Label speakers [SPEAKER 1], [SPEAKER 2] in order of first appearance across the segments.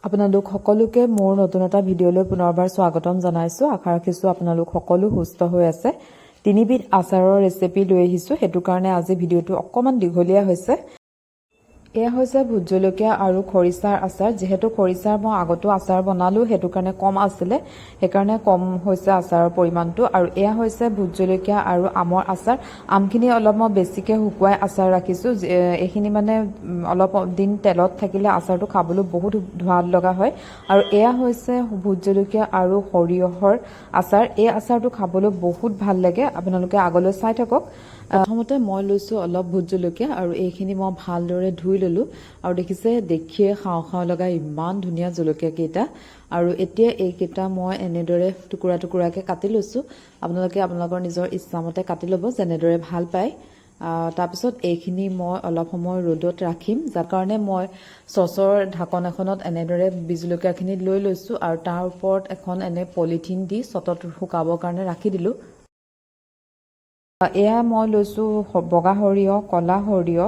[SPEAKER 1] আপোনালোক সকলোকে মোৰ নতুন এটা ভিডিঅ'লৈ পুনৰবাৰ স্বাগতম জনাইছো। আশা ৰাখিছো আপোনালোক সকলো সুস্থ হৈ আছে। তিনিবিধ আচাৰৰ ৰেচিপি লৈ আহিছো, সেইটো কাৰণে আজি ভিডিঅ'টো অকমান দীঘলীয়া হৈছে। এয়া হৈছে ভোট জলকীয়া আৰু খৰিচাৰ আচাৰ। যেহেতু খৰিচাৰ মই আগতো আচাৰ বনালো, সেইটো কাৰণে কম আছিলে, সেইকাৰণে কম হৈছে আচাৰৰ পৰিমাণটো। আৰু এয়া হৈছে ভোট জলকীয়া আৰু আমৰ আচাৰ। আমখিনি অলপ মই বেছিকৈ শুকুৱাই আচাৰ ৰাখিছোঁ। এইখিনি মানে অলপ দিন তেলত থাকিলে আচাৰটো খাবলৈ বহুত সোৱাদ লগা হয়। আৰু এয়া হৈছে ভোট জলকীয়া আৰু সৰিয়হৰ আচাৰ। এই আচাৰটো খাবলৈ বহুত ভাল লাগে, আপোনালোকে আগলৈ চাই থাকক। প্ৰথমতে মই লৈছোঁ অলপ ভোট জলকীয়া আৰু এইখিনি মই ভালদৰে ধুই ল'লোঁ। আৰু দেখিছে, দেখিয়ে খাওঁ খাওঁ লগা ইমান ধুনীয়া জলকীয়া কেইটা। আৰু এতিয়া এইকেইটা মই এনেদৰে টুকুৰা টুকুৰাকৈ কাটি লৈছোঁ। আপোনালোকে আপোনালোকৰ নিজৰ ইচ্ছামতে কাটি ল'ব, যেনেদৰে ভাল পায়। তাৰপিছত এইখিনি মই অলপ সময় ৰ'দত ৰাখিম, যাৰ কাৰণে মই চচৰ ঢাকন এখনত এনেদৰে বীজ জলকীয়াখিনি লৈ লৈছোঁ আৰু তাৰ ওপৰত এখন এনে পলিথিন দি চটত শুকাবৰ কাৰণে ৰাখি দিলোঁ। এয়া মই লৈছোঁ বগা সৰিয়হ, ক'লা সৰিয়হ,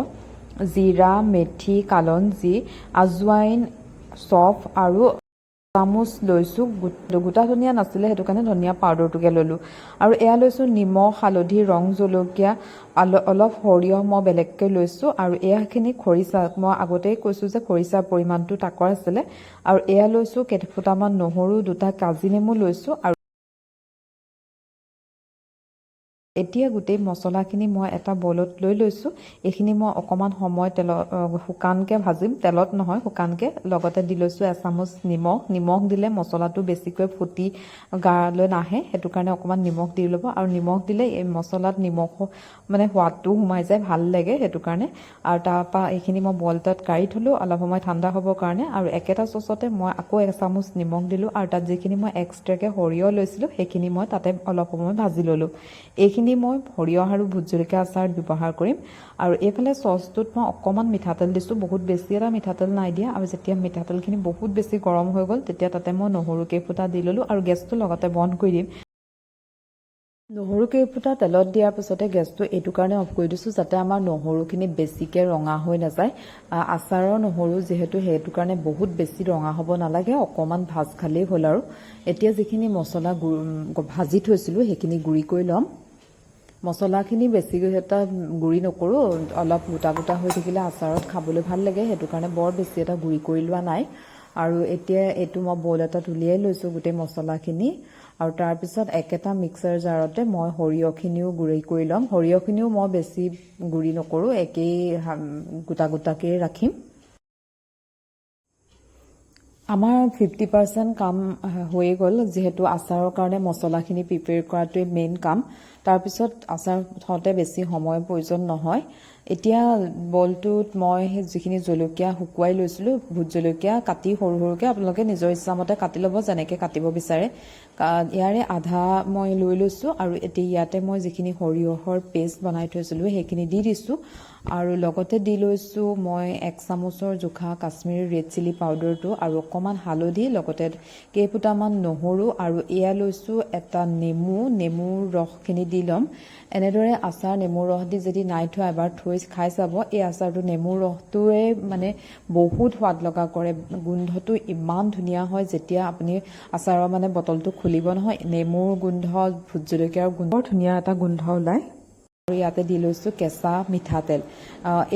[SPEAKER 1] জিৰা, মেথি, কালঞ্জি, আজৱাইন, চফ আৰু চামুচ লৈছোঁ। গোটা ধনিয়া নাছিলে, সেইটো কাৰণে ধনিয়া পাউডাৰটোকে ল'লোঁ। আৰু এয়া লৈছোঁ নিমখ, হালধি, ৰং জলকীয়া, অলপ সৰিয়হ মই বেলেগকৈ লৈছোঁ। আৰু এয়াখিনি খৰিচা, মই আগতেই কৈছোঁ যে খৰিচাৰ পৰিমাণটো তাকৰ আছিলে। আৰু এয়া লৈছোঁ কেইফুটামান নহৰু, দুটা কাজি নেমু লৈছোঁ। আৰু এতিয়া গোটেই মছলাখিনি মই এটা বলত লৈ লৈছোঁ। এইখিনি মই অকণমান সময় শুকানকৈ ভাজিম, তেলত নহয়, শুকানকৈ। লগতে দি লৈছোঁ এচামুচ নিমখ দিলে মছলাটো বেছিকৈ ফুটি গালৈ নাহে, সেইটো কাৰণে অকণমান নিমখ দি ল'ব। আৰু নিমখ দিলে এই মছলাত নিমখ মানে সোৱাদটো সোমাই যায়, ভাল লাগে, সেইটো কাৰণে। আৰু তাৰপৰা এইখিনি মই বল এটাত কাঢ়ি থ'লোঁ অলপ সময় ঠাণ্ডা হ'বৰ কাৰণে। আৰু একেটা চচতে মই আকৌ এচামুচ নিমখ দিলোঁ। আৰু তাত যিখিনি মই এক্সট্ৰাকৈ সৰিয়হ লৈছিলোঁ, সেইখিনি মই তাতে অলপ সময় ভাজি ল'লোঁ। এইখিনি মই সৰিয়হ আৰু ভোট জলকীয়া আচাৰত ব্যৱহাৰ কৰিম। আৰু এইফালে চচটোত মই অকণমান মিঠাতেল দিছোঁ, বহুত বেছি এটা মিঠাতেল নাই দিয়া। আৰু যেতিয়া মিঠাতেলখিনি বহুত বেছি গৰম হৈ গ'ল, তেতিয়া তাতে মই নহৰু কেইফুটা দি ল'লোঁ আৰু গেছটো লগতে বন্ধ কৰি দিম। নহৰু কেইফুটা তেলত দিয়াৰ পিছতে গেছটো এইটো কাৰণে অফ কৰি দিছোঁ, যাতে আমাৰ নহৰুখিনি বেছিকৈ ৰঙা হৈ নাযায়। আচাৰৰ নহৰু যিহেতু, সেইটো কাৰণে বহুত বেছি ৰঙা হ'ব নালাগে, অকণমান ভাজ খালেই হ'ল। আৰু এতিয়া যিখিনি মছলা ভাজি থৈছিলোঁ, সেইখিনি গুড়ি কৰি ল'ম। মছলাখিনি বেছিকৈ এটা গুড়ি নকৰোঁ, অলপ গোটা গোটা হৈ থাকিলে আচাৰত খাবলৈ ভাল লাগে, সেইটো কাৰণে বৰ বেছি এটা গুড়ি কৰি লোৱা নাই। আৰু এতিয়া এইটো মই বল এটাত উলিয়াই লৈছোঁ গোটেই মছলাখিনি। আৰু তাৰপিছত একেটা মিক্সাৰ জাৰতে মই সৰিয়হখিনিও গুড়ি কৰি ল'ম। সৰিয়হখিনিও মই বেছি গুড়ি নকৰোঁ, একেই গোটা গোটাকৈ ৰাখিম। আমাৰ 50% কাম হৈয়ে গ'ল, যিহেতু আচাৰৰ কাৰণে মছলাখিনি প্ৰিপেয়াৰ কৰাটোৱে মেইন কাম। তাৰপিছত আচাৰ থওঁতে বেছি সময়ৰ প্ৰয়োজন নহয়। এতিয়া বলটোত মই যিখিনি জলকীয়া শুকুৱাই লৈছিলোঁ, ভোট জলকীয়া কাটি সৰু সৰুকৈ, আপোনালোকে নিজৰ ইচ্ছামতে কাটি ল'ব, যেনেকৈ কাটিব বিচাৰে। ইয়াৰে আধা মই লৈ লৈছোঁ। আৰু এতিয়া ইয়াতে মই যিখিনি সৰিয়হৰ পেষ্ট বনাই থৈছিলোঁ, সেইখিনি দি দিছোঁ। আৰু লগতে দি লৈছোঁ মই 1 চামুচৰ জোখা কাশ্মীৰী ৰেড চিলি পাউডাৰটো আৰু অকণমান হালধি, লগতে কেইফুটামান নহৰু। আৰু এয়া লৈছোঁ এটা নেমুৰ ৰসখিনি দি ল'ম। এনেদৰে আচাৰ নেমুৰ ৰস দি যদি নাই থোৱা, এবাৰ থৈ খাই চাব। এই আচাৰটো নেমুৰ ৰসটোৱে মানে বহুত সোৱাদ লগা কৰে, গোন্ধটো ইমান ধুনীয়া হয়। যেতিয়া আপুনি আচাৰৰ মানে বটলটো খুলিব নহয়, নেমুৰ গোন্ধ, ভোট জলকীয়াৰ গোন্ধ, বৰ ধুনীয়া এটা গোন্ধ ওলায়। আৰু ইয়াতে দি লৈছোঁ কেঁচা মিঠাতেল।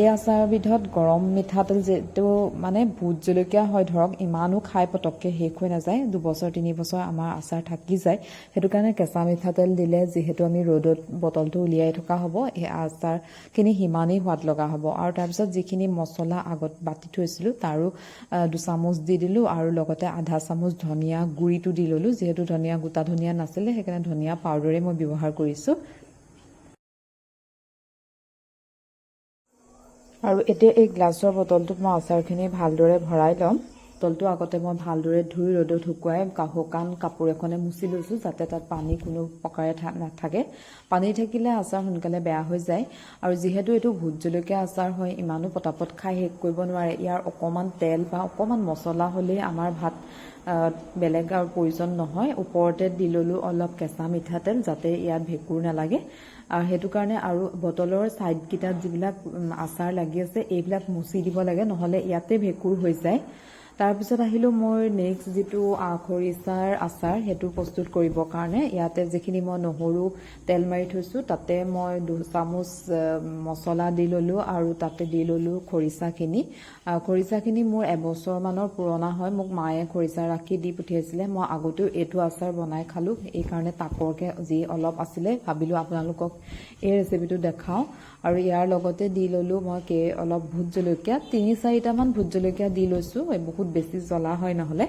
[SPEAKER 1] এই আচাৰবিধত গৰম মিঠাতেল, যিটো মানে ভোট জলকীয়া হয় ধৰক, ইমানো খাই পটককৈ শেষ হৈ নাযায়, 2 বছৰ 3 বছৰ আমাৰ আচাৰ থাকি যায়। সেইটো কাৰণে কেঁচা মিঠাতেল দিলে, যিহেতু আমি ৰ'দত বটলটো উলিয়াই থকা হ'ব, এই আচাৰখিনি সিমানেই সোৱাদ লগা হ'ব। আৰু তাৰপিছত যিখিনি মছলা আগত বাটি থৈছিলোঁ, তাৰো 2 চামুচ দি দিলোঁ। আৰু লগতে আধা চামুচ ধনিয়া গুড়িটো দি ল'লোঁ, যিহেতু গোটা ধনিয়া নাছিলে, সেইকাৰণে ধনিয়া পাউডাৰে মই ব্যৱহাৰ কৰিছোঁ। আৰু এতিয়া এই গ্লাছৰ বটলটোত মই আচাৰখিনি ভালদৰে ভৰাই ল'ম। বটলটো আগতে মই ভালদৰে ধুই ৰ'দত শুকুৱাই শুকান কাপোৰ এখনে মুচি লৈছোঁ, যাতে তাত পানী কোনো প্ৰকাৰে নাথাকে। পানী থাকিলে আচাৰ সোনকালে বেয়া হৈ যায়। আৰু যিহেতু এইটো ভোট জলকীয়া আচাৰ হয়, ইমানো পটাপট খাই শেষ কৰিব নোৱাৰে। ইয়াৰ অকণমান তেল বা অকণমান মছলা হ'লেই আমাৰ ভাত বেলেগ আৰু প্ৰয়োজন নহয়। ওপৰতে দি ল'লোঁ অলপ কেঁচা মিঠাতেল, যাতে ইয়াত ভেঁকুৰ নালাগে। সেইটো কাৰণে। আৰু বটলৰ ছাইডকেইটাত যিবিলাক আচাৰ লাগি আছে, এইবিলাক মুচি দিব লাগে, নহ'লে ইয়াতে ভেঁকুৰ হৈ যায়। তাৰপিছত আহিলোঁ মোৰ নেক্সট যিটো খৰিচাৰ আচাৰ সেইটো প্ৰস্তুত কৰিবৰ কাৰণে ইয়াতে যিখিনি মই নহৰু তেল মাৰি থৈছোঁ তাতে মই 2 চামুচ মছলা দি ল'লোঁ আৰু তাতে দি ল'লোঁ খৰিচাখিনি মোৰ এবছৰমানৰ পুৰণা হয় মোক মায়ে খৰিচা ৰাখি দি পঠিয়াইছিলে মই আগতেও এইটো আচাৰ বনাই খালোঁ এইকাৰণে তাকৰকৈ যি অলপ আছিলে ভাবিলোঁ আপোনালোকক এই ৰেচিপিটো দেখাওঁ আৰু ইয়াৰ লগতে দি ল'লোঁ মই অলপ ভোট জলকীয়া 3-4টামান ভোট জলকীয়া দি লৈছোঁ বহুত বেছি জ্বলা হয় নহ'লে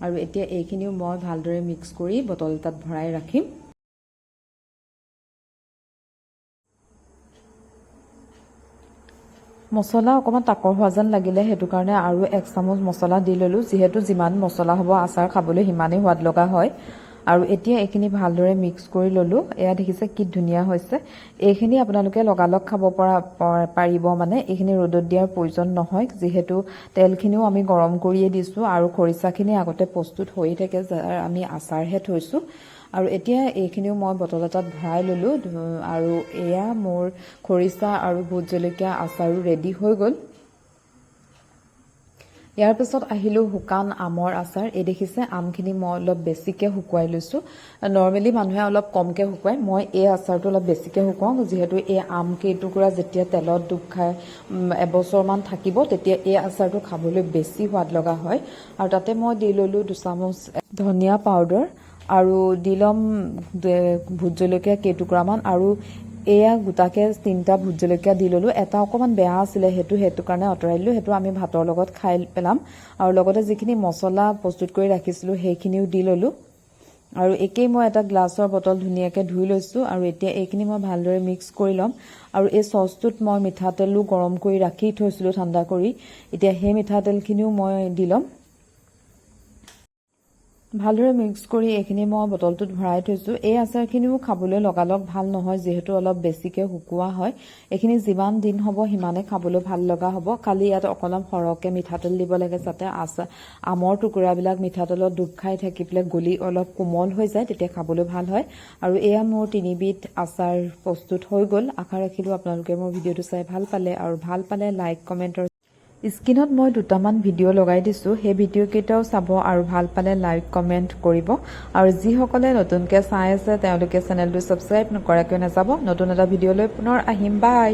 [SPEAKER 1] আৰু এতিয়া এইখিনিও মই ভালদৰে মিক্স কৰি বটল এটাত ভৰাই ৰাখিম মছলা অকণমান তাকৰ হোৱা যেন লাগিলে সেইটো কাৰণে আৰু 1 চামুচ মছলা দি ল'লোঁ যিহেতু যিমান মছলা হ'ব আচাৰ খাবলৈ সিমানেই সোৱাদ লগা হয় আৰু এতিয়া এইখিনি ভালদৰে মিক্স কৰি ল'লোঁ এয়া দেখিছে কি ধুনীয়া হৈছে এইখিনি আপোনালোকে লগালগ খাব পাৰিব মানে এইখিনি ৰ'দত দিয়াৰ প্ৰয়োজন নহয় যিহেতু তেলখিনিও আমি গৰম কৰিয়ে দিছোঁ আৰু খৰিচাখিনি আগতে প্ৰস্তুত হৈয়ে থাকে আমি আচাৰহে থৈছোঁ আৰু এতিয়া এইখিনিও মই বটল এটাত ভৰাই ল'লোঁ আৰু এয়া মোৰ খৰিচা আৰু ভোট জলকীয়া আচাৰো ৰেডি হৈ গ'ল ইয়াৰ পিছত আহিলোঁ শুকান আমৰ আচাৰ এই দেখিছে আমখিনি মই অলপ বেছিকৈ শুকুৱাই লৈছোঁ নৰ্মেলি মানুহে অলপ কমকৈ শুকুৱায় মই এই আচাৰটো অলপ বেছিকৈ শুকুৱাওঁ যিহেতু এই আম কেইটুকুৰা যেতিয়া তেলত ডুব খাই এবছৰমান থাকিব তেতিয়া এই আচাৰটো খাবলৈ বেছি সোৱাদ লগা হয় আৰু তাতে মই দি ল'লোঁ 2 চামুচ ধনিয়া পাউডাৰ আৰু দি ল'ম ভোট জলকীয়া কেইটুকুৰামান আৰু এয়া গোটাকে 3টা ভোট জলকীয়া দি ল'লোঁ এটা অকণমান বেয়া আছিলে সেইটো কাৰণে আঁতৰাই দিলোঁ সেইটো আমি ভাতৰ লগত খাই পেলাম আৰু লগতে যিখিনি মছলা প্ৰস্তুত কৰি ৰাখিছিলোঁ সেইখিনিও দি ল'লোঁ আৰু একেই মই এটা গ্লাছৰ বটল ধুনীয়াকৈ ধুই লৈছোঁ আৰু এতিয়া এইখিনি মই ভালদৰে মিক্স কৰি ল'ম আৰু এই চচটোত মই মিঠাতেলো গৰম কৰি ৰাখি থৈছিলোঁ ঠাণ্ডা কৰি এতিয়া সেই মিঠাতেলখিনিও মই দি ল'ম ভালদৰে মিক্স কৰি এইখিনি মই বটলটোত ভৰাই থৈছোঁ এই আচাৰখিনিও খাবলৈ লগালগ ভাল নহয় যিহেতু অলপ বেছিকৈ শুকোৱা হয় এইখিনি যিমান দিন হ'ব সিমানে খাবলৈ ভাল লগা হ'ব খালি ইয়াত অকণমান সৰহকৈ মিঠাতেল দিব লাগে যাতে আমৰ টুকুৰাবিলাক মিঠাতেলত ডুব খাই থাকি পেলাই গলি অলপ কোমল হৈ যায় তেতিয়া খাবলৈ ভাল হয় আৰু এয়া মোৰ 3বিধ আচাৰ প্ৰস্তুত হৈ গ'ল আশা ৰাখিলোঁ আপোনালোকে মোৰ ভিডিঅ'টো চাই ভাল পালে আৰু ভাল পালে লাইক কমেণ্ট স্ক্ৰীনত মই 2টামান ভিডিঅ' লগাই দিছোঁ সেই ভিডিঅ'কেইটাও চাব আৰু ভাল পালে লাইক কমেণ্ট কৰিব আৰু যিসকলে নতুনকৈ চাই আছে তেওঁলোকে চেনেলটো ছাবস্ক্ৰাইব নকৰাকৈ নাযাব নতুন এটা ভিডিঅ'লৈ পুনৰ আহিম বাই